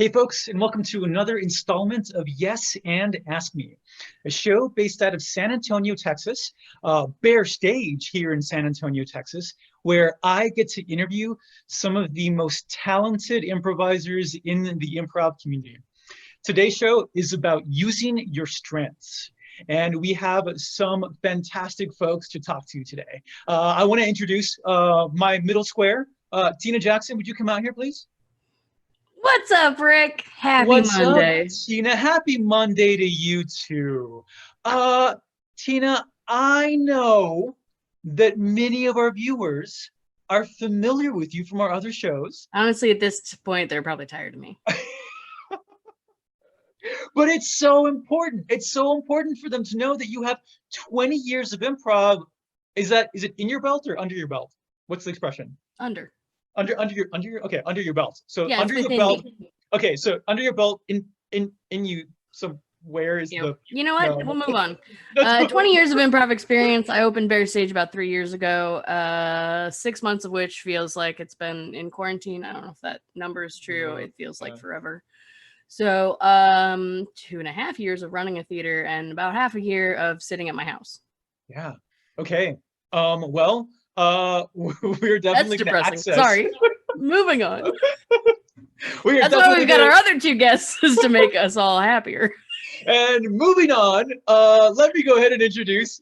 Hey, folks, and welcome to another installment of Yes and Ask Me, a show based out of San Antonio, Texas, Bear Stage here in San Antonio, Texas, where I get to interview some of the most talented improvisers in the improv community. Today's show is about using your strengths. And we have some fantastic folks to talk to today. I want to introduce my middle square. Tina Jackson, would you come out here, please? What's up, Rick? Happy What's Monday. up, Tina? Happy Monday to you too. Tina, I know that many of our viewers are familiar with you from our other shows. Honestly, at this point, they're probably tired of me. But it's so important. It's so important for them to know that you have 20 years of improv. Is it in your belt or under your belt? What's the expression? Under Under your belt. So yeah, under your belt. Me. Okay, so under your belt in you. So where is the? You know what? We'll move on. 20 years of improv experience. I opened Bear Stage about 3 years ago. 6 months of which feels like it's been in quarantine. I don't know if that number is true. It feels like forever. So 2.5 years of running a theater and about half a year of sitting at my house. Yeah. Okay. Well, we're definitely That's depressing. Sorry. Moving on. That's why we've got our other two guests to make us all happier. And moving on, let me go ahead and introduce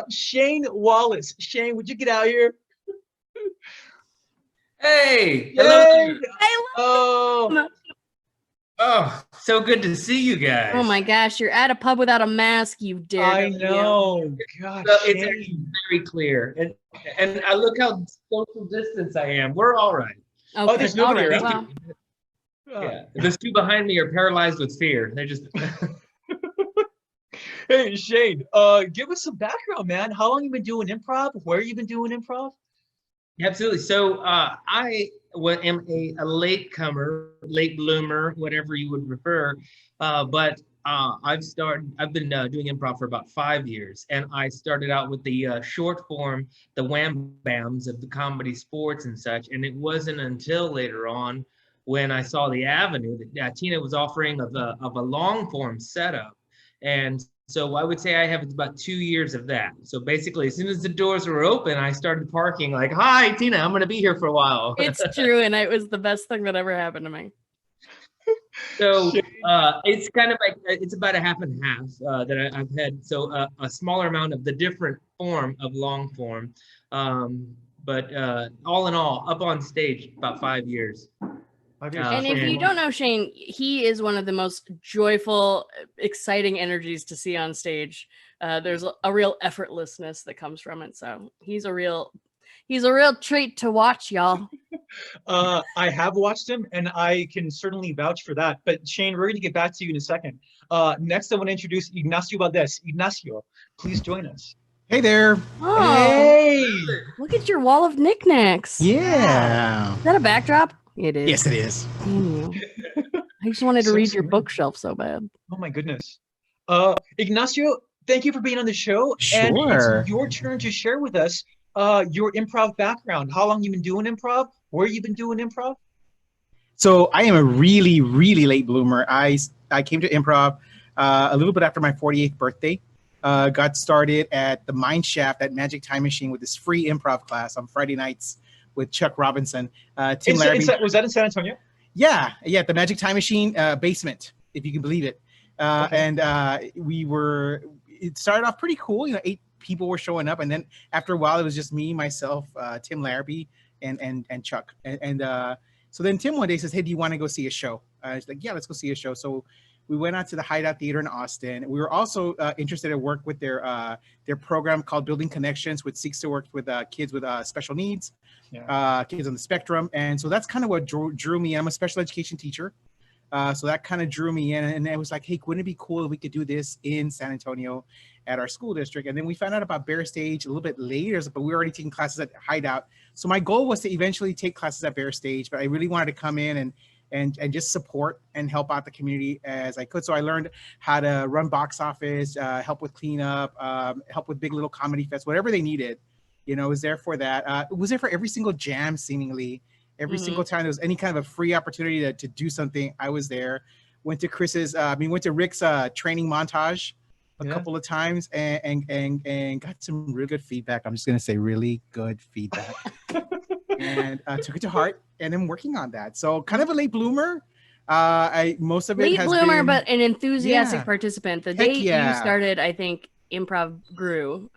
Shane Wallace. Shane, would you get out here? Hey. Hello. Hello. Oh, so good to see you guys. Oh my gosh, you're at a pub without a mask, you dare. I know. Gosh, so it's actually very clear. And I look how social distance I am. We're all right. Okay. Oh, there's nobody around. Well. Yeah. Those two behind me are paralyzed with fear. They're just Hey Shane, give us some background, man. How long you been doing improv? Where you been doing improv? Absolutely. So I am a latecomer, late bloomer, whatever you would prefer. But I've been doing improv for about 5 years, and I started out with the short form, the wham bams of the comedy sports and such. And it wasn't until later on when I saw the avenue that Tina was offering of a long form setup. And so I would say I have about 2 years of that. So basically, as soon as the doors were open, I started parking like, "Hi, Tina, I'm going to be here for a while." It's true, and it was the best thing that ever happened to me. So it's kind of like, it's about a half and half that I've had. So a smaller amount of the different form of long form. But all in all, up on stage, about 5 years. And if you don't know Shane, he is one of the most joyful, exciting energies to see on stage. There's a real effortlessness that comes from it. So he's a real treat to watch, y'all. I have watched him, and I can certainly vouch for that. But Shane, we're going to get back to you in a second. Next, I want to introduce Ignacio Valdez. Ignacio, please join us. Hey there. Oh, hey! Look at your wall of knickknacks. Yeah. Is that a backdrop? It is. Yes, it is. Damn you. I just wanted to read your bookshelf so bad. Oh my goodness. Ignacio, thank you for being on the show. Sure. And it's your turn to share with us your improv background. How long you been doing improv? Where you been doing improv? So I am a really, really late bloomer. I came to improv a little bit after my 48th birthday. Got started at the Mind Shaft at Magic Time Machine with this free improv class on Friday nights with Chuck Robinson. Tim Larrabee. Was that in San Antonio? Yeah, the Magic Time Machine basement, if you can believe it. Okay. And it started off pretty cool. 8 people were showing up, and then after a while, it was just me, myself, Tim Larrabee, and Chuck. So then Tim one day says, "Hey, do you want to go see a show?" I was like, "Yeah, let's go see a show." So we went out to the Hideout Theater in Austin. We were also interested in work with their program called Building Connections, which seeks to work with kids with special needs, kids on the spectrum. And so that's kind of what drew me. I'm a special education teacher. So that kind of drew me in. And I was like, hey, wouldn't it be cool if we could do this in San Antonio at our school district? And then we found out about Bear Stage a little bit later, but we were already taking classes at Hideout. So my goal was to eventually take classes at Bear Stage, but I really wanted to come in and just support and help out the community as I could. So I learned how to run box office, help with cleanup, help with Big Little Comedy Fest, whatever they needed, was there for that. It was there for every single jam seemingly Every single time there was any kind of a free opportunity to do something, I was there. Went to Rick's training montage a couple of times and got some really good feedback. I'm just gonna say really good feedback. And took it to heart, and I'm working on that. So kind of a late bloomer. Most of it late has bloomer, been, but an enthusiastic participant. The day you started, I think improv grew.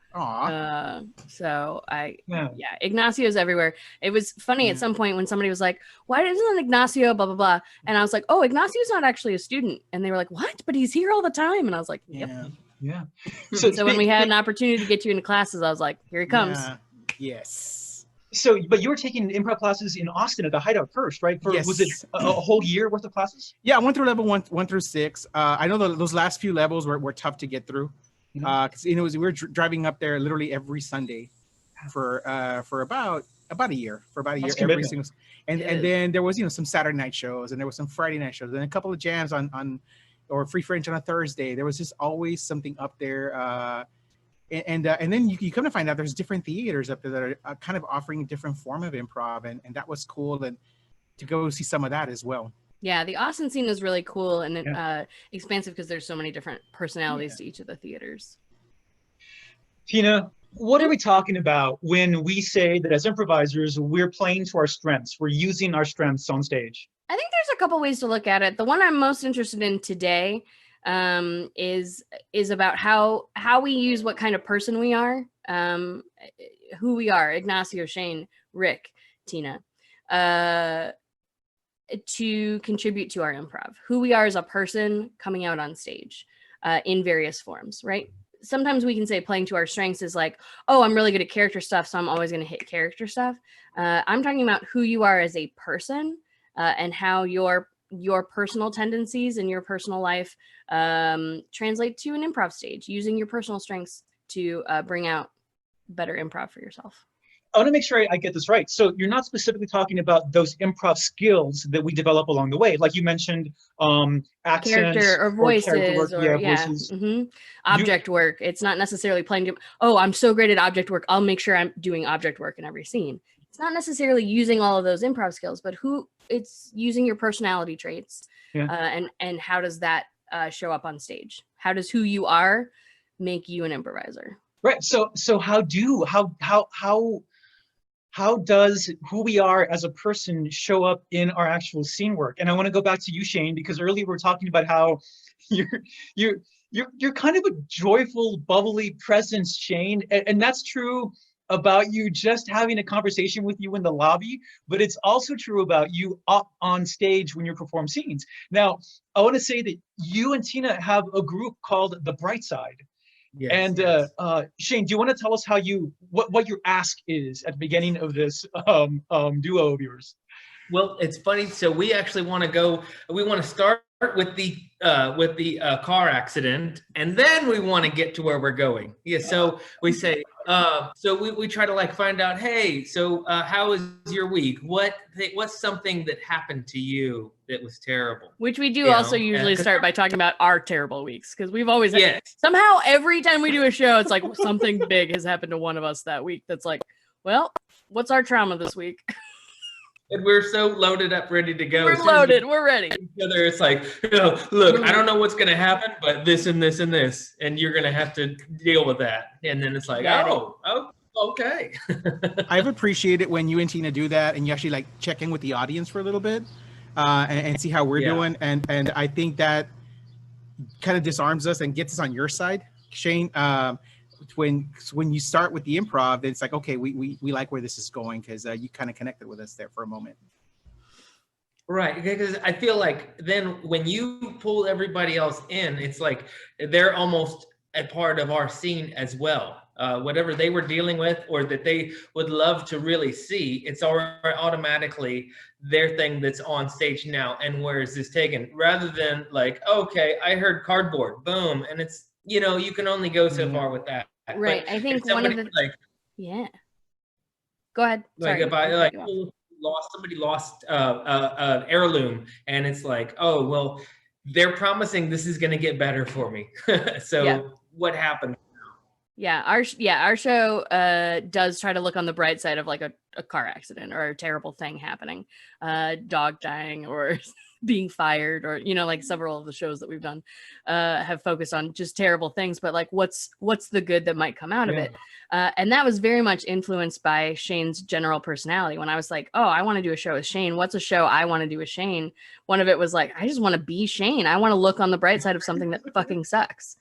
So Ignacio's everywhere. It was funny at some point when somebody was like, why isn't Ignacio blah blah blah, and I was like, oh, Ignacio's not actually a student, and they were like, what, but he's here all the time, and I was like, yep. So when we had an opportunity to get you into classes, I was like, here he comes. Yes. So but you were taking improv classes in Austin at the Hideout first, right? Was it a whole year worth of classes? I went through level 1 through 6. I know those last few levels were tough to get through. Because we were driving up there literally every Sunday for about a year, every single. And then there was then Saturday night shows, and there was some Friday night shows, and a couple of jams on or free French on a Thursday. There was just always something up there. And then you come to find out there's different theaters up there that are kind of offering a different form of improv, and that was cool, and to go see some of that as well. Yeah, the Austin scene is really cool and expansive because there's so many different personalities to each of the theaters. Tina, what are we talking about when we say that as improvisers, we're playing to our strengths? We're using our strengths on stage. I think there's a couple ways to look at it. The one I'm most interested in today is about how we use what kind of person we are, who we are, Ignacio, Shane, Rick, Tina. To contribute to our improv, who we are as a person coming out on stage in various forms, right? Sometimes we can say playing to our strengths is like, oh, I'm really good at character stuff, so I'm always going to hit character stuff. I'm talking about who you are as a person and how your personal tendencies and your personal life translate to an improv stage, using your personal strengths to bring out better improv for yourself. I want to make sure I get this right. So you're not specifically talking about those improv skills that we develop along the way. Like you mentioned, accents character or voices voices. Object work. It's not necessarily playing to, oh, I'm so great at object work, I'll make sure I'm doing object work in every scene. It's not necessarily using all of those improv skills, but it's using your personality traits. And how does that show up on stage? How does who you are make you an improviser? Right. So how does who we are as a person show up in our actual scene work? And I want to go back to you, Shane, because earlier we were talking about how you're kind of a joyful, bubbly presence, Shane, and that's true about you just having a conversation with you in the lobby, but it's also true about you up on stage when you perform scenes. Now, I want to say that you and Tina have a group called The Bright Side. Shane, do you want to tell us how what your ask is at the beginning of this duo of yours? Well, it's funny. So we actually want to start with the car accident, and then we want to get to where we're going. So we say, we try to find out, hey, so how was your week? What's something that happened to you that was terrible? Which we do usually start by talking about our terrible weeks, because we've always somehow every time we do a show, it's like something big has happened to one of us that week. That's like, well, what's our trauma this week? And we're so loaded up, ready to go. We're loaded. We're ready. Together, it's like, look, I don't know what's going to happen, but this and this and this, and you're going to have to deal with that. And then it's like, okay. I've appreciated when you and Tina do that, and you actually check in with the audience for a little bit, and see how we're doing. And I think that kind of disarms us and gets us on your side, Shane. When you start with the improv, it's like, okay, we like where this is going, because you kind of connected with us there for a moment. Right, because I feel like then when you pull everybody else in, it's like they're almost a part of our scene as well. Whatever they were dealing with or that they would love to really see, it's automatically their thing that's on stage now. And where is this taken? Rather than okay, I heard cardboard, boom, and it's, you can only go so far with that. Right. But I think one of the Go ahead. Sorry. If I somebody lost an heirloom, and it's like, oh well, they're promising this is going to get better for me. So what happened? Yeah, our show does try to look on the bright side of like a car accident or a terrible thing happening, dog dying or being fired, or like several of the shows that we've done have focused on just terrible things, but like what's the good that might come out of it. And that was very much influenced by Shane's general personality. When I was like, oh, I want to do a show with Shane, what's a show I want to do with Shane? One of it was like, I just want to be Shane. I want to look on the bright side of something that fucking sucks.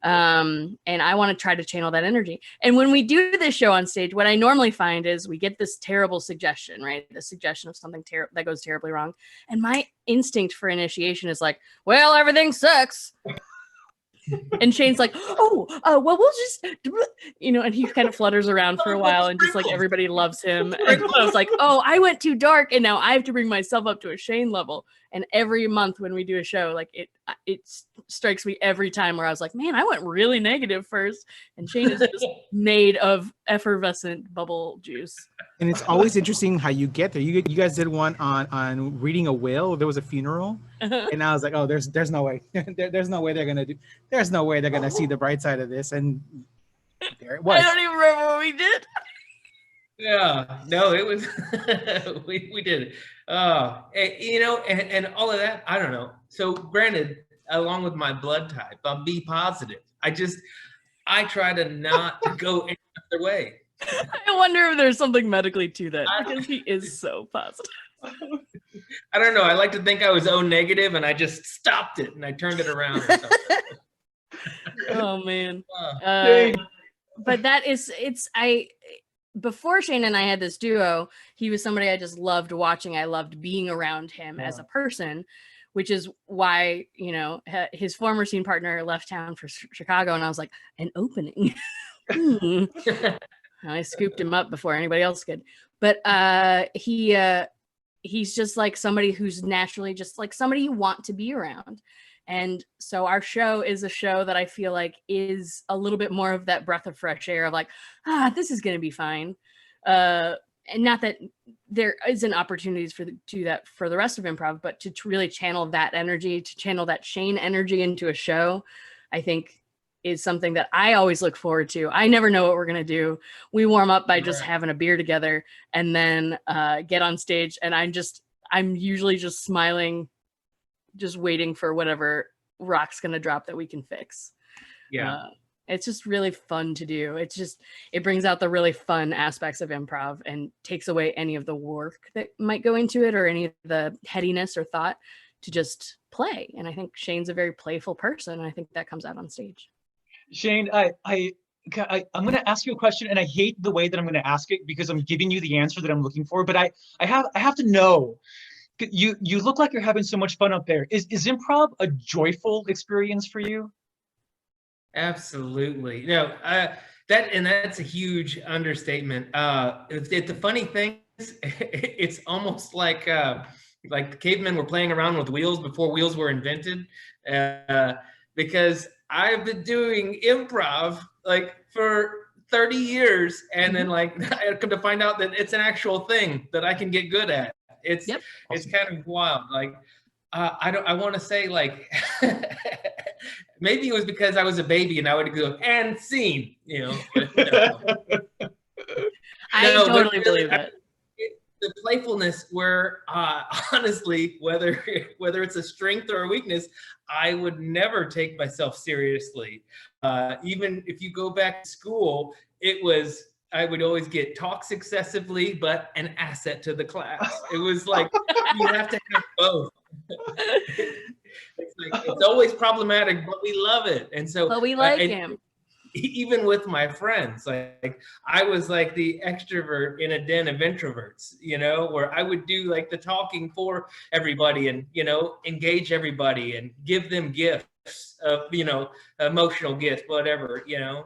And I want to try to channel that energy. And when we do this show on stage, what I normally find is we get this terrible suggestion, right? The suggestion of something that goes terribly wrong. And my instinct for initiation is like, well, everything sucks. And Shane's like, oh, well, we'll just, and he kind of flutters around for a while and just like everybody loves him. And I was like, oh, I went too dark and now I have to bring myself up to a Shane level. And every month when we do a show, like it strikes me every time where I was like, man, I went really negative first. And Shane is just made of effervescent bubble juice. And it's always interesting how you get there. You guys did one on reading a will. There was a funeral, and I was like, oh, there's no way. There's no way they're gonna see the bright side of this. And there it was. I don't even remember what we did. Yeah, no, it was we did it. And all of that, I don't know. So granted, along with my blood type, I'm B positive. I try to not go any other way. I wonder if there's something medically to that, because he is so positive. I don't know. I like to think I was O negative and I just stopped it and I turned it around. Or something. Oh man. But before Shane and I had this duo, he was somebody I just loved watching. I loved being around him as a person, which is why, his former scene partner left town for Chicago. And I was like, an opening. I scooped him up before anybody else could. But he's just like somebody who's naturally just like somebody you want to be around. And so our show is a show that I feel like is a little bit more of that breath of fresh air of like, this is going to be fine. And not that there isn't opportunities to do that for the rest of improv, but to really channel that energy, to channel that Shane energy into a show, I think is something that I always look forward to. I never know what we're going to do. We warm up by just having a beer together and then get on stage. And I'm usually just smiling, just waiting for whatever rock's going to drop that we can fix. Yeah. It's just really fun to do. It brings out the really fun aspects of improv and takes away any of the work that might go into it or any of the headiness or thought to just play. And I think Shane's a very playful person. And I think that comes out on stage. Shane, I'm going to ask you a question, and I hate the way that I'm going to ask it because I'm giving you the answer that I'm looking for. But I have to know. You look like you're having so much fun up there. Is improv a joyful experience for you? Absolutely. No, that's a huge understatement. The funny thing is, it's almost like the cavemen were playing around with wheels before wheels were invented, because I've been doing improv like for 30 years, and then like I come to find out that it's an actual thing that I can get good at. It's kind of wild. Like I want to say like maybe it was because I was a baby and I would go and scene, But, no. I totally believe that. The playfulness where honestly, whether it's a strength or a weakness, I would never take myself seriously. Even if you go back to school, I would always get talks excessively, but an asset to the class. It was like, you have to have both. It's always problematic, but we love it. And so, but we like him. Even with my friends, like I was like the extrovert in a den of introverts, where I would do like the talking for everybody and, engage everybody and give them gifts of, emotional gifts, whatever, and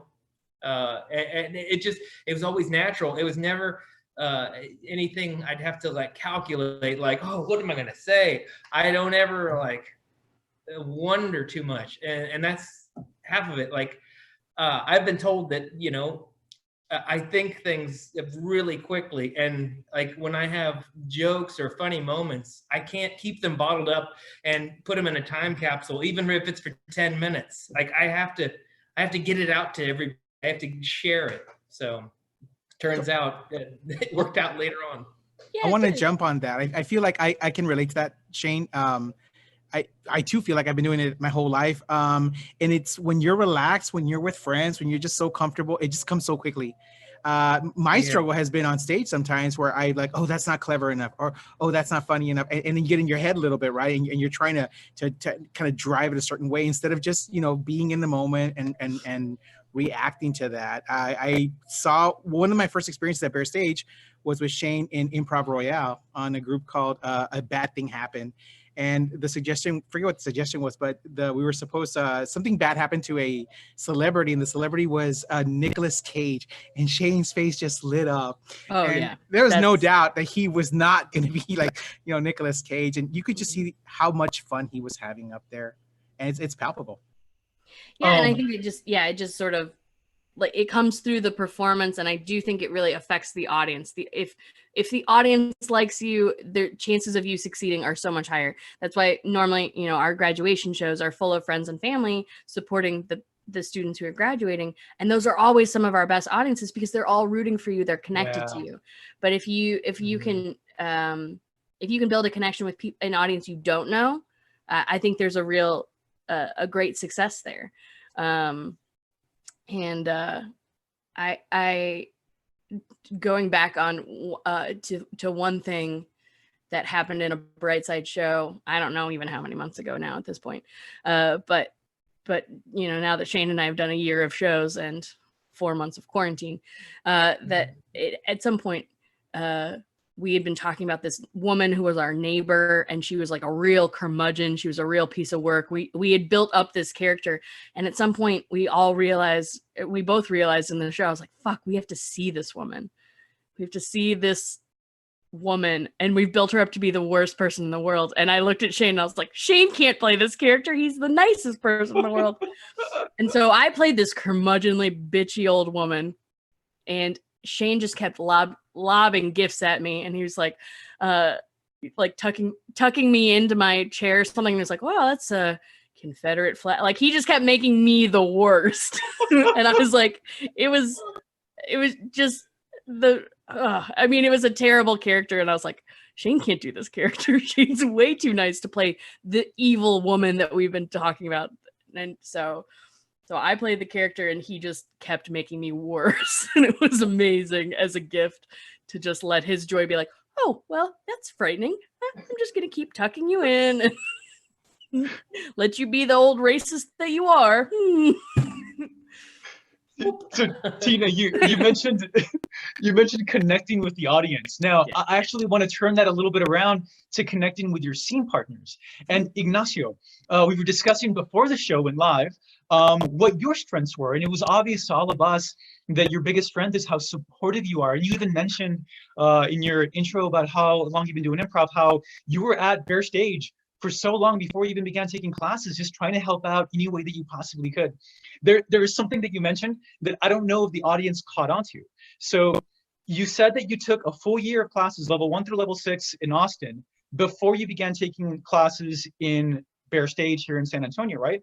it was always natural. It was never anything I'd have to like calculate, like, oh, what am I going to say? I don't ever like wonder too much. And that's half of it. Like, I've been told that, I think things really quickly. And like when I have jokes or funny moments, I can't keep them bottled up and put them in a time capsule, even if it's for 10 minutes. Like I have to get it out to everybody I have to share it. So turns out that it worked out later on. Yeah, I want to good. jump on that. I feel like I can relate to that, Shane. I too feel like I've been doing it my whole life. And it's when you're relaxed, when you're with friends, when you're just so comfortable, it just comes so quickly. My struggle has been on stage sometimes where I like, oh, that's not clever enough, or oh, that's not funny enough, and then you get in your head a little bit, right? And you're trying to kind of drive it a certain way instead of just being in the moment and reacting to that. I saw one of my first experiences at Bear Stage was with Shane in Improv Royale on a group called A Bad Thing Happened. And the suggestion, forget what the suggestion was, but we were supposed to, something bad happened to a celebrity, and the celebrity was Nicolas Cage, and Shane's face just lit up. Oh, and yeah. there was no doubt that he was not going to be like, Nicolas Cage. And you could just see how much fun he was having up there. And it's palpable. Yeah, and I think it just sort of, like, it comes through the performance, and I do think it really affects the audience. If the audience likes you, the chances of you succeeding are so much higher. That's why normally, our graduation shows are full of friends and family supporting the students who are graduating, and those are always some of our best audiences because they're all rooting for you, they're connected to you. But if you can build a connection with an audience you don't know, I think there's a great success there. And I going back on to one thing that happened in a Brightside show, I don't know even how many months ago now at this point, but now that Shane and I have done a year of shows and 4 months of quarantine, that at some point we had been talking about this woman who was our neighbor, and she was like a real curmudgeon. She was a real piece of work. We had built up this character, and at some point we both realized in the show, I was like, fuck, we have to see this woman. We have to see this woman, and we've built her up to be the worst person in the world. And I looked at Shane and I was like, Shane can't play this character. He's the nicest person in the world. And so I played this curmudgeonly, bitchy old woman, and Shane just kept lobbing gifts at me, and he was like tucking me into my chair or something. And he was like, well, that's a Confederate flag. Like, he just kept making me the worst. And I was like, it was just it was a terrible character. And I was like, Shane can't do this character. Shane's way too nice to play the evil woman that we've been talking about. And so I played the character, and he just kept making me worse. And it was amazing as a gift to just let his joy be like, oh, well, that's frightening. I'm just going to keep tucking you in and let you be the old racist that you are. So Tina, you mentioned connecting with the audience. Now, yeah. I actually want to turn that a little bit around to connecting with your scene partners. And Ignacio, we were discussing before the show went live what your strengths were, and it was obvious to all of us that your biggest strength is how supportive you are. And you even mentioned in your intro about how long you've been doing improv, how you were at Bear Stage for so long before you even began taking classes, just trying to help out any way that you possibly could. There is something that you mentioned that I don't know if the audience caught on to. So you said that you took a full year of classes, level 1 through level 6 in Austin, before you began taking classes in Bear Stage here in San Antonio, right?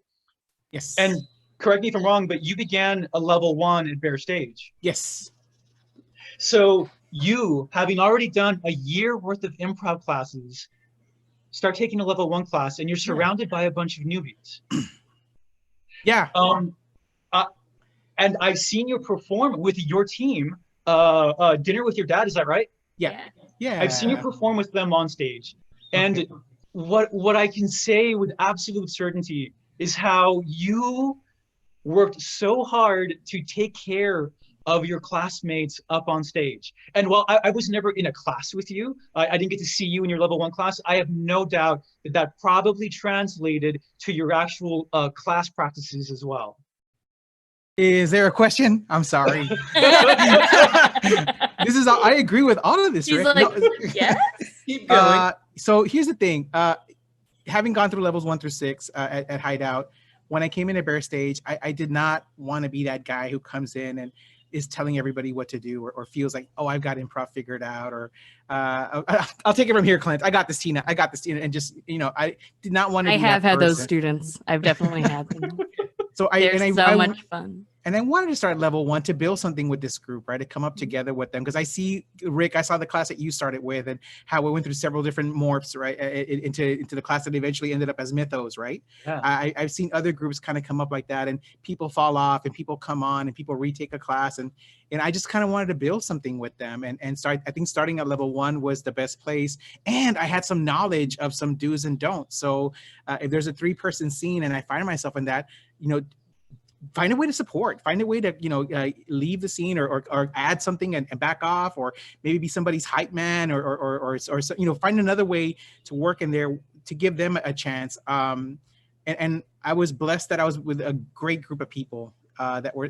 Yes. And correct me if I'm wrong, but you began a level 1 at Bear Stage. Yes. So you, having already done a year worth of improv classes, start taking a level 1 class, and you're surrounded by a bunch of newbies. Yeah. And I've seen you perform with your team, Dinner with Your Dad, is that right? Yeah. Yeah. I've seen you perform with them on stage. And what I can say with absolute certainty is how you worked so hard to take care of your classmates up on stage. And while I was never in a class with you, I didn't get to see you in your level 1 class, I have no doubt that probably translated to your actual class practices as well. Is there a question? I'm sorry. I agree with all of this, He's Rick. like, no. Yes. Keep going. So here's the thing. Having gone through levels 1 through 6 at Hideout, when I came into Bear Stage, I did not want to be that guy who comes in and is telling everybody what to do, or feels like, oh, I've got improv figured out, or I'll take it from here, Clint. I got this, Tina. And just, I did not want to. I have had those students. I've definitely had them. So they're so much fun. And I wanted to start at level 1 to build something with this group, right? To come up together with them. Because I see, Rick, I saw the class that you started with and how we went through several different morphs, right? Into the class that eventually ended up as Mythos, right? Yeah. I've seen other groups kind of come up like that, and people fall off and people come on and people retake a class. And I just kind of wanted to build something with them and start. I think starting at level 1 was the best place. And I had some knowledge of some do's and don'ts. So if there's a 3-person scene and I find myself in that, find a way to support, find a way to, leave the scene or add something and back off, or maybe be somebody's hype man or find another way to work in there to give them a chance. And I was blessed that I was with a great group of people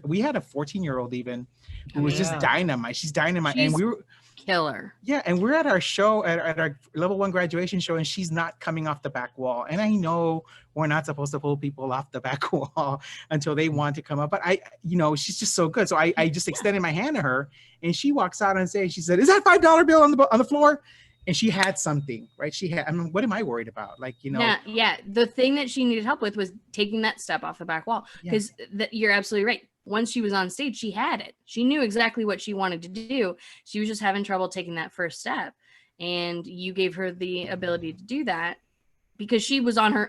we had a 14-year-old even who was just dynamite. She's dynamite. And we were killer. Yeah. And we're at our show, at our level 1 graduation show, and she's not coming off the back wall. And I know we're not supposed to pull people off the back wall until they want to come up. But she's just so good. So I just extended my hand to her, and she walks out on stage. She said, "Is that $5 bill on the floor?" And she had something, right? What am I worried about? Yeah. The thing that she needed help with was taking that step off the back wall. Because you're absolutely right. Once she was on stage, she had it. She knew exactly what she wanted to do. She was just having trouble taking that first step. And you gave her the ability to do that because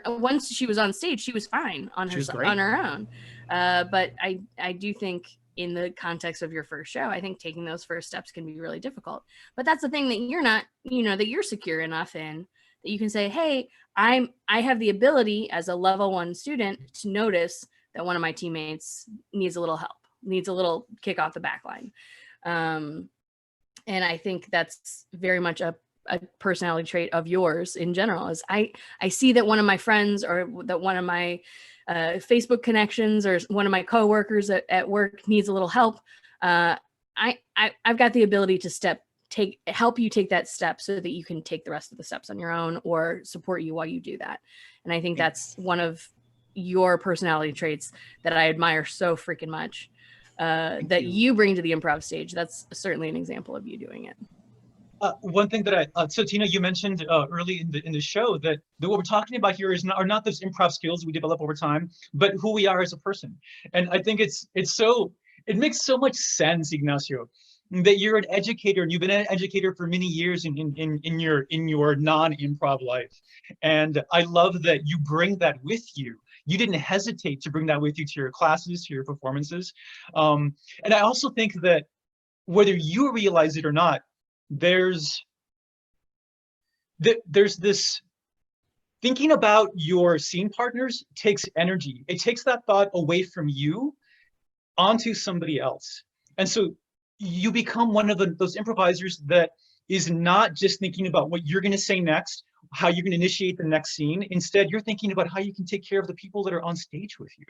once she was on stage, she was fine on her own. But I do think in the context of your first show, I think taking those first steps can be really difficult. But that's the thing that you're not, that you're secure enough in that you can say, hey, I have the ability as a level 1 student to notice that one of my teammates needs a little help, needs a little kick off the back line. And I think that's very much a personality trait of yours in general. Is I see that one of my friends or that one of my Facebook connections or one of my coworkers at work needs a little help. I've got the ability to help you take that step so that you can take the rest of the steps on your own or support you while you do that. And I think that's one of your personality traits that I admire so freaking much, that you bring to the improv stage. That's certainly an example of you doing it. One thing that so Tina, you mentioned early in the show that what we're talking about here are not those improv skills we develop over time, but who we are as a person. And I think it makes so much sense, Ignacio, that you're an educator and you've been an educator for many years in your non-improv life. And I love that you bring that with you. You didn't hesitate to bring that with you to your classes, to your performances. And I also think that whether you realize it or not, there's this thinking about your scene partners takes energy. It takes that thought away from you onto somebody else. And so you become one of those improvisers that is not just thinking about what you're going to say next, how you're going to initiate the next scene. Instead, you're thinking about how you can take care of the people that are on stage with you.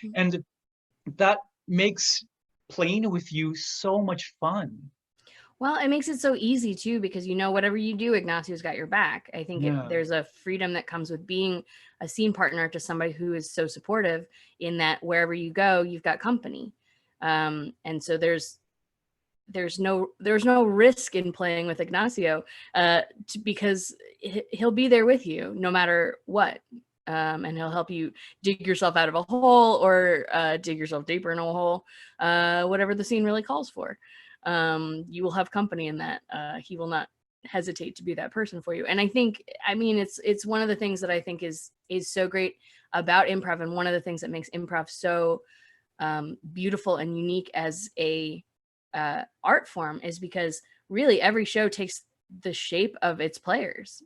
Mm-hmm. And that makes playing with you so much fun. Well, it makes it so easy too, because whatever you do, Ignacio's got your back. I think there's a freedom that comes with being a scene partner to somebody who is so supportive, in that wherever you go, you've got company. And so there's no risk in playing with Ignacio, because he'll be there with you no matter what. And he'll help you dig yourself out of a hole or dig yourself deeper in a hole, whatever the scene really calls for. You will have company in that. He will not hesitate to be that person for you. And I think, it's one of the things that I think is so great about improv, and one of the things that makes improv so beautiful and unique as a art form is because really every show takes the shape of its players.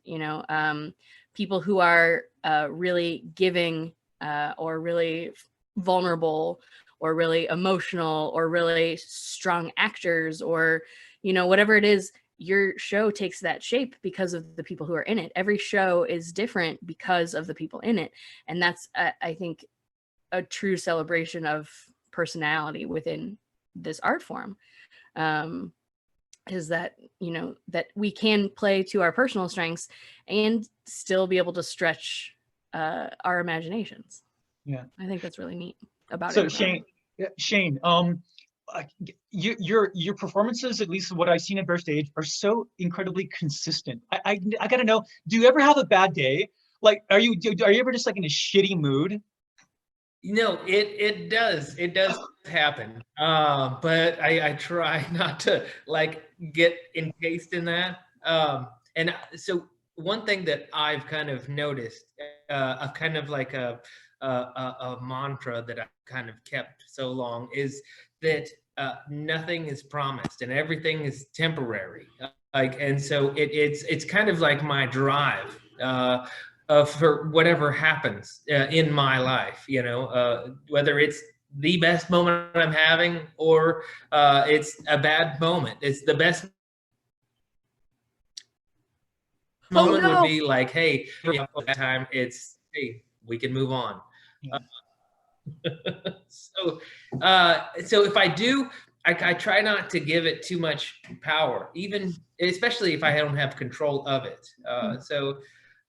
People who are really giving or really vulnerable or really emotional or really strong actors, or whatever it is, your show takes that shape because of the people who are in it. Every show is different because of the people in it, and that's I think a true celebration of personality within this art form. Is that that we can play to our personal strengths and still be able to stretch our imaginations. Yeah, I think that's really neat about so it. Shane, your performances, at least what I've seen at Bexar Stage, are so incredibly consistent. I gotta know, do you ever have a bad day? Like, are you ever just like in a shitty mood? It does happen. But I try not to like get encased in that. And so one thing that I've kind of noticed, a kind of like a mantra that I've kind of kept so long is that nothing is promised and everything is temporary. And so it's kind of like my drive. For whatever happens in my life, whether it's the best moment I'm having or it's a bad moment. It's the best moment would be like, hey, that time it's, hey, we can move on. Yeah. So if I do, I try not to give it too much power, especially if I don't have control of it.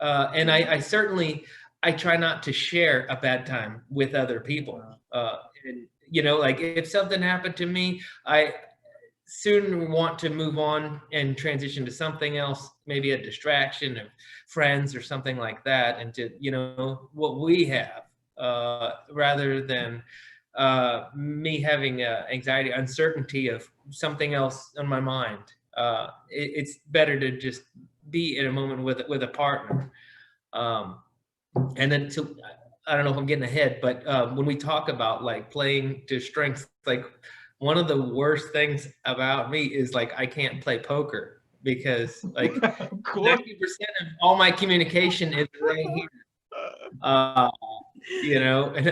And I certainly, I try not to share a bad time with other people. And, like if something happened to me, I soon want to move on and transition to something else, maybe a distraction of friends or something like that, and to, what we have, rather than me having anxiety, uncertainty of something else on my mind. It's better to just be in a moment with a partner. And then I don't know if I'm getting ahead, but when we talk about like playing to strengths, like one of the worst things about me is like I can't play poker because like 90% of all my communication is right here. And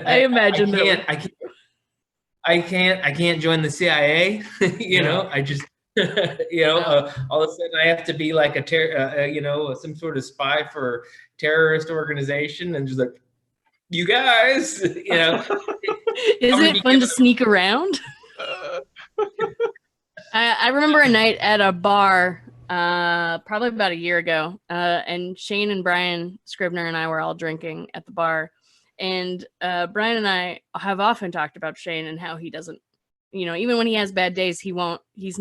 I imagine I can't join the CIA. I just all of a sudden I have to be like some sort of spy for terrorist organization, and just like, you guys, Is it fun to sneak around? I remember a night at a bar, probably about a year ago, and Shane and Brian Scribner and I were all drinking at the bar, and Brian and I have often talked about Shane and how he doesn't, even when he has bad days, he's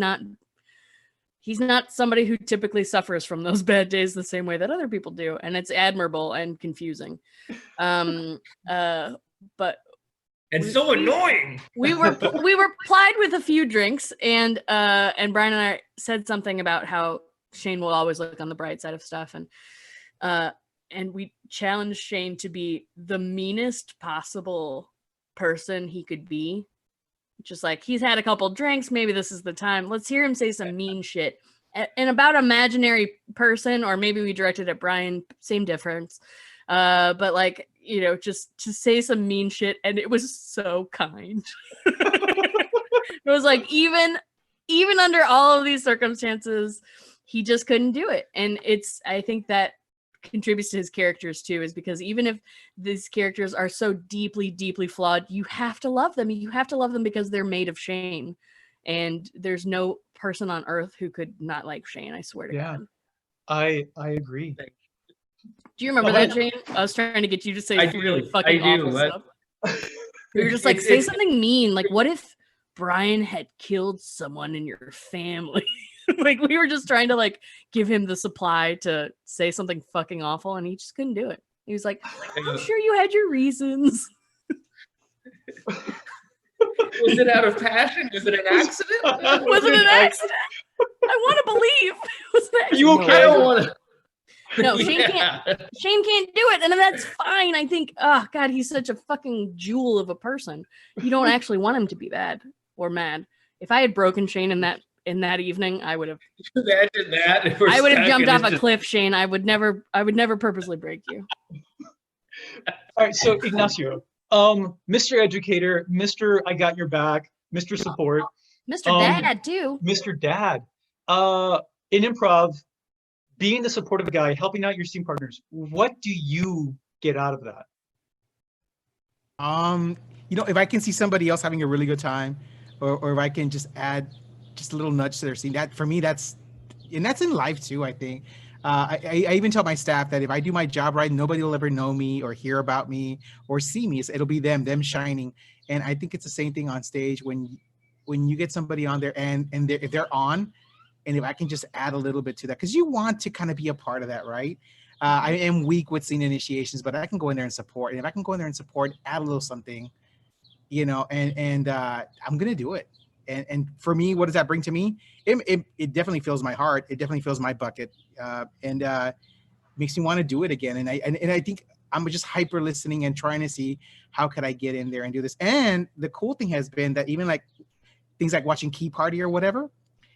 not somebody who typically suffers from those bad days the same way that other people do. And it's admirable and confusing. But so annoying. We were plied with a few drinks, and Brian and I said something about how Shane will always look on the bright side of stuff. And we challenged Shane to be the meanest possible person he could be. Just like, he's had a couple drinks, maybe this is the time. Let's hear him say some mean shit. And about imaginary person, or maybe we directed at Brian, same difference. But like, just to say some mean shit, and it was so kind. It was like, even under all of these circumstances, he just couldn't do it. And I think that contributes to his characters too, is because even if these characters are so deeply, deeply flawed, you have to love them. You have to love them because they're made of Shane. And there's no person on earth who could not like Shane, I swear to God. I agree. Do you remember that, Shane? I was trying to get you to say really fucking awful stuff. You were just like, say something mean. Like, what if Brian had killed someone in your family? Like, we were just trying to like give him the supply to say something fucking awful, and he just couldn't do it. He was like, I'm sure you had your reasons. Was it out of passion? Was it an accident? Was it an accident? I want to believe it was an accident. Are you okay? I don't want to. No, Shane can't do it, and that's fine. I think, oh God, he's such a fucking jewel of a person. You don't actually want him to be bad or mad. If I had broken Shane in that evening, I would have. Imagine that. I would have jumped off a cliff, Shane. I would never purposely break you. All right, so Ignacio, Mr. Educator, Mr. I got your back, Mr. Support, Mr. Dad too. Mr. Dad. In improv, being the supportive guy, helping out your scene partners, what do you get out of that? If I can see somebody else having a really good time, or if I can just add just a little nudge to their scene, that for me, that's in life too, I think. I even tell my staff that if I do my job right, nobody will ever know me or hear about me or see me. It'll be them shining. And I think it's the same thing on stage when you get somebody on there and if they're on, and if I can just add a little bit to that, because you want to kind of be a part of that, right? I am weak with scene initiations, but I can go in there and support. And if I can go in there and support, add a little something, you know, and I'm gonna do it. And for me, what does that bring to me? It definitely fills my heart. It definitely fills my bucket, and makes me want to do it again. And I think I'm just hyper listening and trying to see how could I get in there and do this. And the cool thing has been that even like things like watching Key Party or whatever,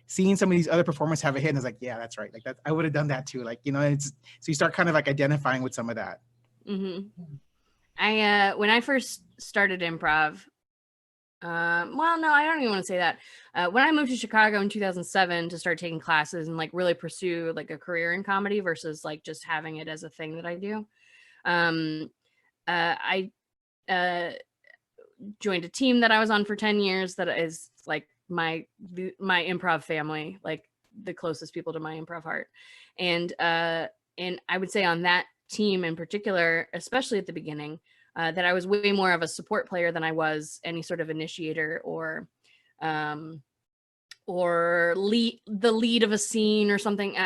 seeing some of these other performers have a hit, and it's like, yeah, that's right. Like that, I would have done that too. Like, you know, it's so you start kind of like identifying with some of that. Mm-hmm. I when I first started improv, well, no, I don't even want to say that. When I moved to Chicago in 2007 to start taking classes and like really pursue like a career in comedy versus like just having it as a thing that I do, I joined a team that I was on for 10 years that is like my improv family, like the closest people to my improv heart. And I would say on that team in particular, especially at the beginning, that I was way more of a support player than I was any sort of initiator or the lead of a scene or something.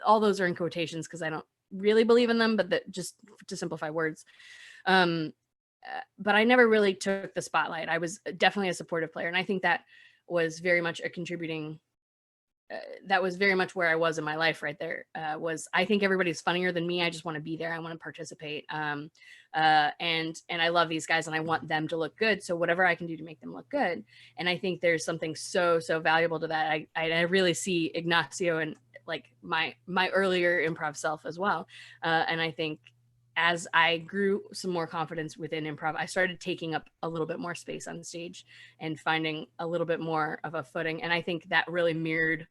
All those are in quotations because I don't really believe in them, but that just to simplify words. But I never really took the spotlight. I was definitely a supportive player. And I think that was very much a contributing, that was very much where I was in my life right there, was I think everybody's funnier than me. I just want to be there. I want to participate. And I love these guys and I want them to look good. So whatever I can do to make them look good. And I think there's something so valuable to that. I really see Ignacio and like my earlier improv self as well. And I think as I grew some more confidence within improv, I started taking up a little bit more space on stage and finding a little bit more of a footing. And I think that really mirrored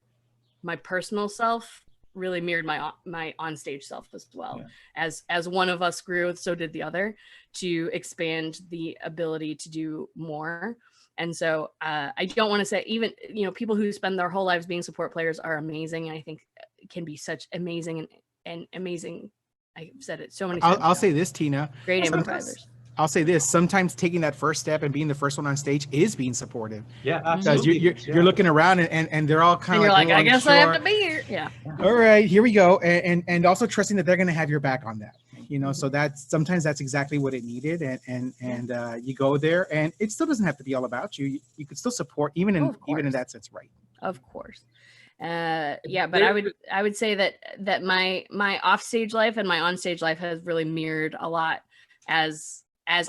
my personal self, really mirrored my onstage self as well. Yeah. As one of us grew, so did the other, to expand the ability to do more. And so I don't want to say, even, you know, people who spend their whole lives being support players are amazing. And I think can be such amazing and amazing. I've said it so many times. I'll say this, Tina. Great improvisers. I'll say this. Sometimes taking that first step and being the first one on stage is being supportive. Yeah, absolutely. Because you're looking around and they're all kind of like, I guess I have to be here. Yeah. All right, here we go. And also trusting that they're going to have your back on that. You know, so sometimes that's exactly what it needed. And you go there and it still doesn't have to be all about you. You could still support even in that sense, right? Of course. Yeah, but I would say that my offstage life and my onstage life has really mirrored a lot as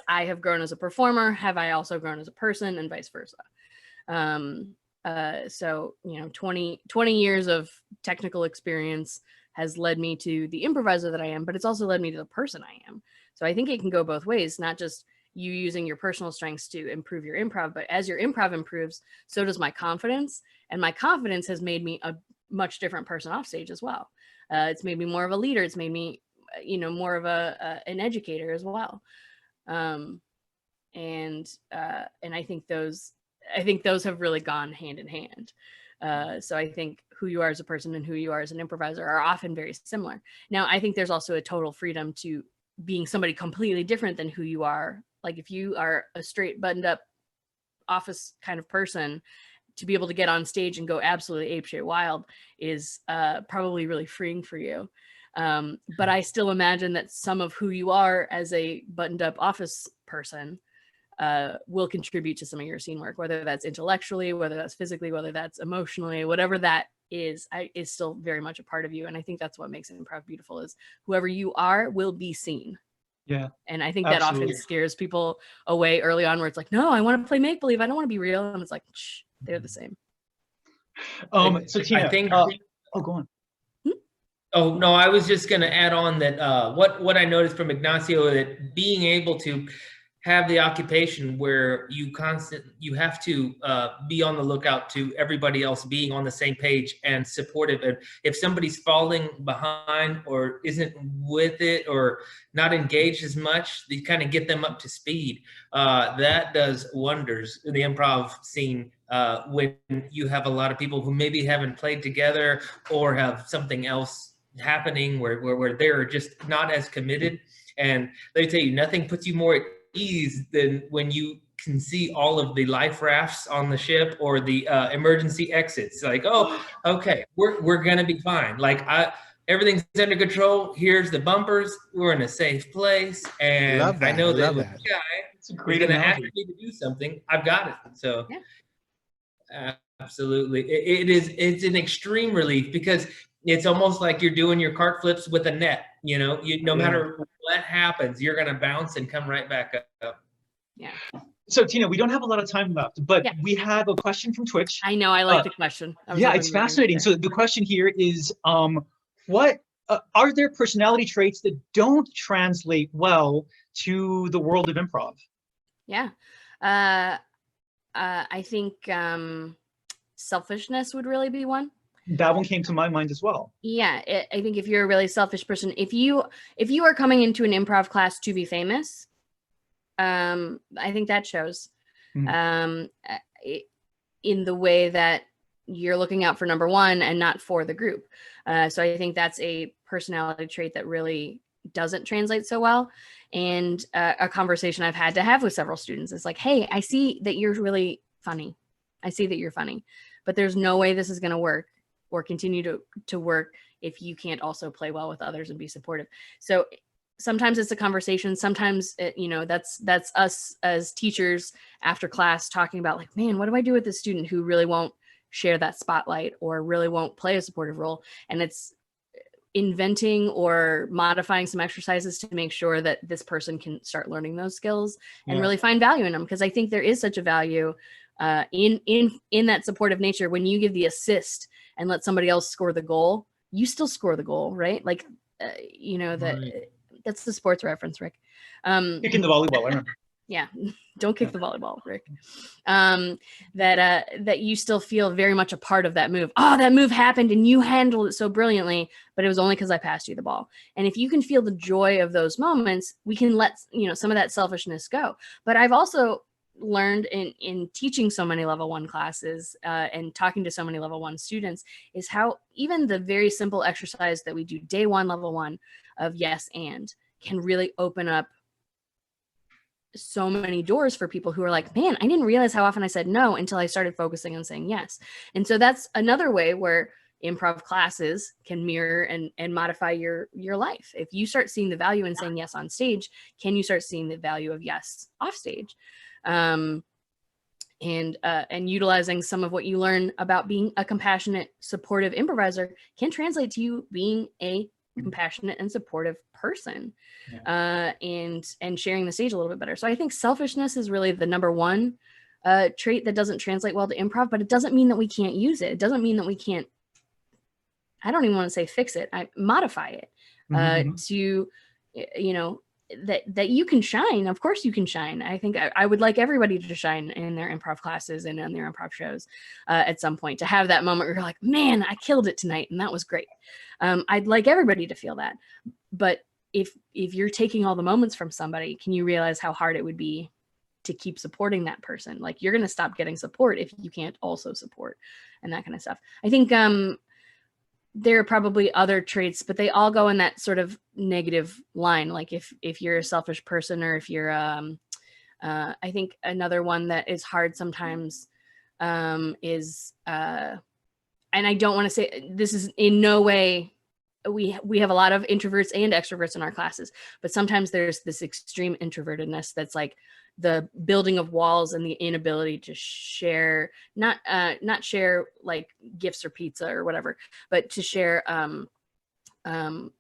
I have grown as a performer, have I also grown as a person and vice versa. So, you know, 20 years of technical experience has led me to the improviser that I am, but it's also led me to the person I am. So I think it can go both ways, not just you using your personal strengths to improve your improv, but as your improv improves, so does my confidence. And my confidence has made me a much different person off stage as well. It's made me more of a leader. It's made me, you know, more of an educator as well. And I think those have really gone hand in hand. So I think who you are as a person and who you are as an improviser are often very similar. Now, I think there's also a total freedom to being somebody completely different than who you are. Like if you are a straight buttoned up office kind of person, to be able to get on stage and go absolutely apeshit wild is probably really freeing for you. But I still imagine that some of who you are as a buttoned up office person will contribute to some of your scene work, whether that's intellectually, whether that's physically, whether that's emotionally, whatever that is still very much a part of you. And I think that's what makes improv beautiful, is whoever you are will be seen. Yeah. And I think that often scares people away early on, where it's like, no, I want to play make-believe. I don't want to be real. And it's like, shh, they're the same. So Tina, I think, go on. Oh, no, I was just going to add on that what I noticed from Ignacio, that being able to have the occupation where you have to be on the lookout to everybody else being on the same page and supportive. And if somebody's falling behind or isn't with it or not engaged as much, you kind of get them up to speed. That does wonders in the improv scene when you have a lot of people who maybe haven't played together or have something else happening where they're just not as committed. And let me tell you, nothing puts you more at ease than when you can see all of the life rafts on the ship or the emergency exits. Like, oh, okay, we're gonna be fine. Like everything's under control. Here's the bumpers. We're in a safe place. And Love that. I know I that love when that. the guy It's a is great going to ask analogy. me to do something, I've got it. So Yeah. absolutely. It's an extreme relief because it's almost like you're doing your cart flips with a net. You know, no matter what happens, you're going to bounce and come right back up. Yeah. So Tina, we don't have a lot of time left, but we have a question from Twitch. I know. I like the question. Yeah, it's fascinating. So the question here is, what are there personality traits that don't translate well to the world of improv? Yeah. I think selfishness would really be one. That one came to my mind as well. Yeah, I think if you're a really selfish person, if you are coming into an improv class to be famous, I think that shows in the way that you're looking out for number one and not for the group. So I think that's a personality trait that really doesn't translate so well. And a conversation I've had to have with several students is like, hey, I see that you're really funny. I see that you're funny, but there's no way this is going to work or continue to work if you can't also play well with others and be supportive. So sometimes it's a conversation. Sometimes that's us as teachers after class talking about like, man, what do I do with this student who really won't share that spotlight or really won't play a supportive role? And it's inventing or modifying some exercises to make sure that this person can start learning those skills and really find value in them. Because I think there is such a value in that supportive nature. When you give the assist and let somebody else score the goal, you still score the goal, right? Like, that's the sports reference, Rick. Kicking the volleyball, I remember. Yeah, don't kick the volleyball, Rick. That you still feel very much a part of that move. Oh, that move happened and you handled it so brilliantly, but it was only because I passed you the ball. And if you can feel the joy of those moments, we can let some of that selfishness go. But I've also learned in teaching so many level 1 classes and talking to so many level 1 students is how even the very simple exercise that we do day 1, level 1 of yes and can really open up so many doors for people who are like, man, I didn't realize how often I said no until I started focusing on saying yes. And so that's another way where improv classes can mirror and modify your life. If you start seeing the value in saying yes on stage, can you start seeing the value of yes off stage? And utilizing some of what you learn about being a compassionate, supportive improviser can translate to you being a compassionate and supportive person, and sharing the stage a little bit better. So I think selfishness is really the number one trait that doesn't translate well to improv, but it doesn't mean that we can't use it. It doesn't mean that we can't, I don't even want to say fix it, modify it to, that you can shine. Of course you can shine. I think I would like everybody to shine in their improv classes and in their improv shows at some point, to have that moment where you're like, man, I killed it tonight and that was great. I'd like everybody to feel that. But if you're taking all the moments from somebody, can you realize how hard it would be to keep supporting that person? Like, you're going to stop getting support if you can't also support and that kind of stuff. I think there are probably other traits, but they all go in that sort of negative line. Like if you're a selfish person, or if you're, I think another one that is hard sometimes is, and I don't want to say this is in no way, we have a lot of introverts and extroverts in our classes, but sometimes there's this extreme introvertedness that's like the building of walls and the inability to share, not share like gifts or pizza or whatever, but to share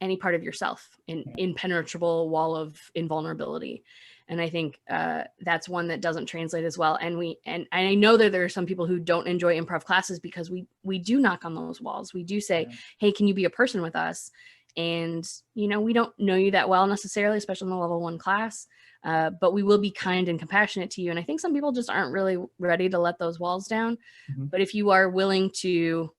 any part of yourself, an impenetrable wall of invulnerability. And I think that's one that doesn't translate as well. And I know that there are some people who don't enjoy improv classes because we do knock on those walls. We do say, hey, can you be a person with us? And, we don't know you that well necessarily, especially in the level 1 class, but we will be kind and compassionate to you. And I think some people just aren't really ready to let those walls down. But if you are willing to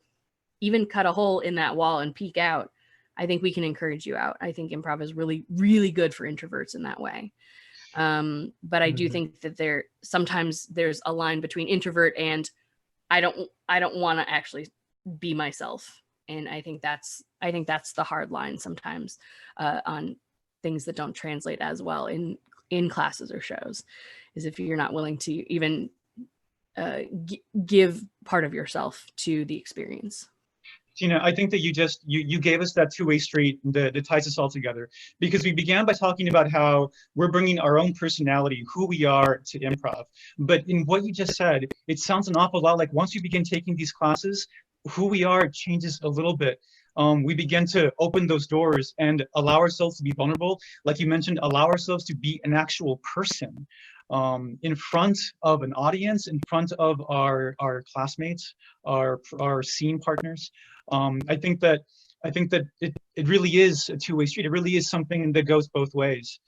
even cut a hole in that wall and peek out, I think we can encourage you out. I think improv is really, really good for introverts in that way. But I do think that sometimes there's a line between introvert and I don't want to actually be myself. And I think that's the hard line sometimes on things that don't translate as well in classes or shows, is if you're not willing to even give part of yourself to the experience. Tina, I think that you gave us that two-way street that ties us all together, because we began by talking about how we're bringing our own personality, who we are, to improv. But in what you just said, it sounds an awful lot like once you begin taking these classes, who we are changes a little bit. We begin to open those doors and allow ourselves to be vulnerable. Like you mentioned, allow ourselves to be an actual person in front of an audience, in front of our classmates, our scene partners. I think that it really is a two-way street. It really is something that goes both ways.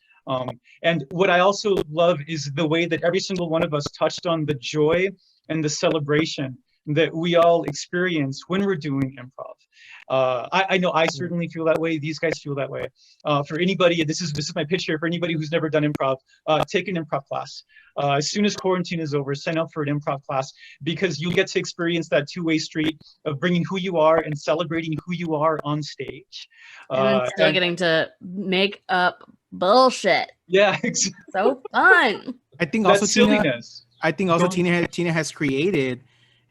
And what I also love is the way that every single one of us touched on the joy and the celebration that we all experience when we're doing improv. I know I certainly feel that way. These guys feel that way. For anybody, this is my pitch here. For anybody who's never done improv, take an improv class. As soon as quarantine is over, sign up for an improv class, because you'll get to experience that two-way street of bringing who you are and celebrating who you are on stage. And then still getting to make up bullshit. Yeah, so fun. I think also silliness. Tina has created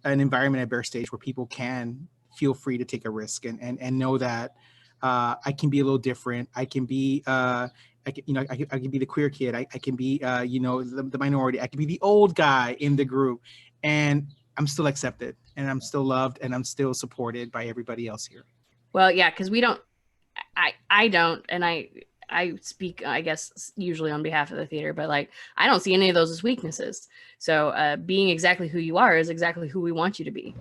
an environment at Bear Stage where people can feel free to take a risk and know that I can be a little different. I can be I can be the queer kid. I can be the minority. I can be the old guy in the group, and I'm still accepted, and I'm still loved, and I'm still supported by everybody else here. Well, yeah, because we don't. I don't, and I speak, I guess, usually on behalf of the theater, but like, I don't see any of those as weaknesses. So being exactly who you are is exactly who we want you to be.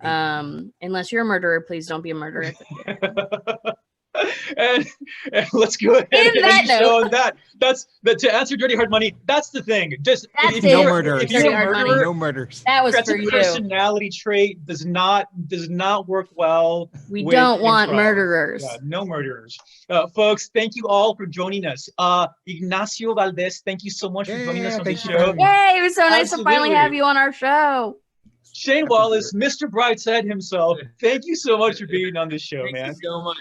Unless you're a murderer, please don't be a murderer. and let's go ahead and show that. To answer Dirty Hard Money. That's the thing. Just no murderers. If you're a murderer, no murders. That was that's for a you. personality trait. Does not work well. We don't want murderers. Yeah, no murderers. Folks, thank you all for joining us. Ignacio Valdez, thank you so much for joining us on the show. Yay! It was so nice to finally have you on our show. Shane Wallace, Mr. Brightside himself, thank you so much for being on this show, man. Thank you so much.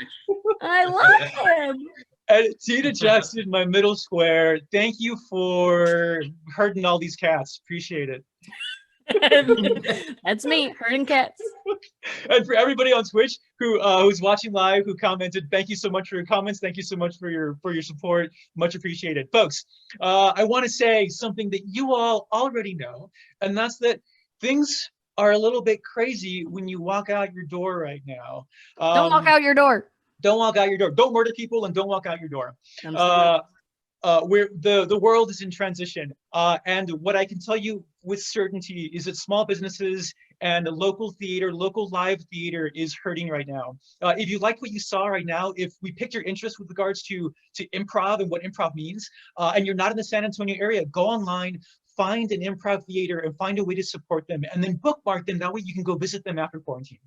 I love him. And Tina Jackson, my middle square, thank you for herding all these cats. Appreciate it. That's me, herding cats. And for everybody on Twitch who's watching live, who commented, thank you so much for your comments. Thank you so much for your support. Much appreciated. Folks, I want to say something that you all already know, and that's that things are a little bit crazy when you walk out your door right now. Don't walk out your door. Don't walk out your door. Don't murder people and don't walk out your door. Where the world is in transition. And what I can tell you with certainty is that small businesses and local theater, local live theater is hurting right now. If you like what you saw right now, if we picked your interest with regards to improv and what improv means, and you're not in the San Antonio area, go online, find an improv theater and find a way to support them, and then bookmark them. That way you can go visit them after quarantine.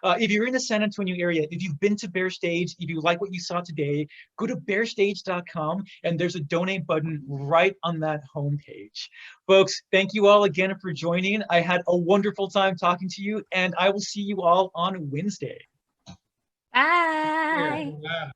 If you're in the San Antonio area, if you've been to Bear Stage, if you like what you saw today, go to bearstage.com and there's a donate button right on that homepage. Folks, thank you all again for joining. I had a wonderful time talking to you, and I will see you all on Wednesday. Bye. Yeah.